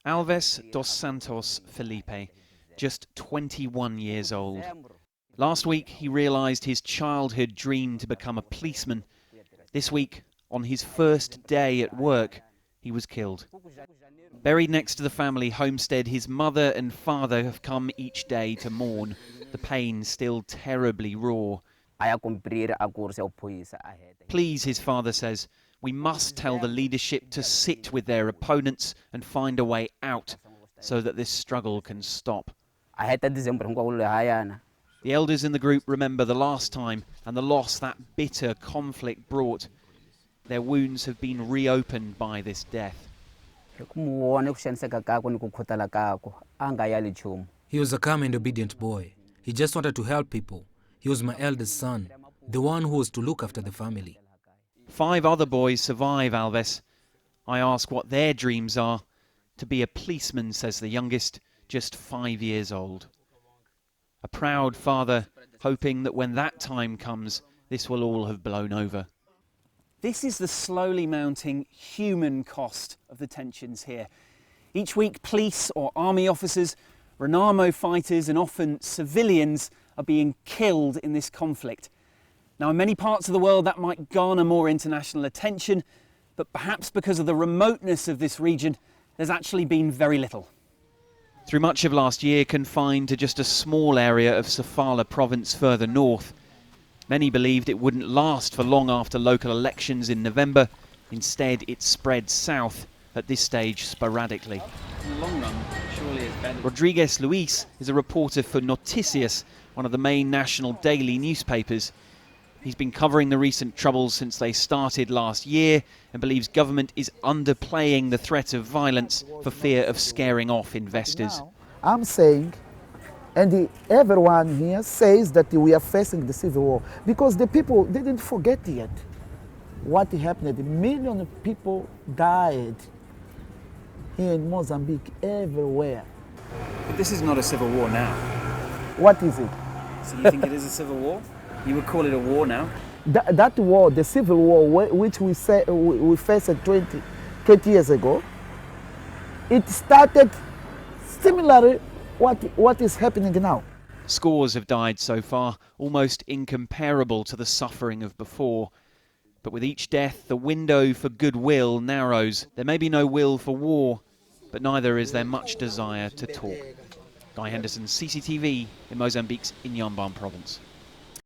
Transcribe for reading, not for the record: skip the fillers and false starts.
Alves dos Santos Felipe, just 21 years old. Last week he realised his childhood dream to become a policeman. This week, on his first day at work, he was killed. Buried next to the family homestead, his mother and father have come each day to mourn, the pain still terribly raw. Please, his father says, we must tell the leadership to sit with their opponents and find a way out so that this struggle can stop. The elders in the group remember the last time and the loss that bitter conflict brought. Their wounds have been reopened by this death. He was a calm and obedient boy. He just wanted to help people. He was my eldest son, the one who was to look after the family. 5 other boys survive Alves. I ask what their dreams are. To be a policeman, says the youngest, just 5 years old. A proud father, hoping that when that time comes, this will all have blown over. This is the slowly mounting human cost of the tensions here. Each week, police or army officers, Renamo fighters and often civilians are being killed in this conflict. Now, in many parts of the world, that might garner more international attention, but perhaps because of the remoteness of this region, there's actually been very little. Through much of last year, confined to just a small area of Sofala province further north, many believed it wouldn't last for long after local elections in November. Instead, it spread south, at this stage sporadically. In the long run, surely it's better. Rodriguez Luis is a reporter for Noticias, one of the main national daily newspapers. He's been covering the recent troubles since they started last year and believes government is underplaying the threat of violence for fear of scaring off investors. I'm saying, and everyone here says that we are facing the civil war because the people didn't forget yet what happened. Millions of people died here in Mozambique, everywhere. But this is not a civil war now. What is it? So you think it is a civil war? You would call it a war now? That war, the civil war, which we faced 20 years ago, it started similarly what is happening now. Scores have died so far, almost incomparable to the suffering of before. But with each death, the window for goodwill narrows. There may be no will for war, but neither is there much desire to talk. Guy Henderson, CCTV in Mozambique's Inhambane province.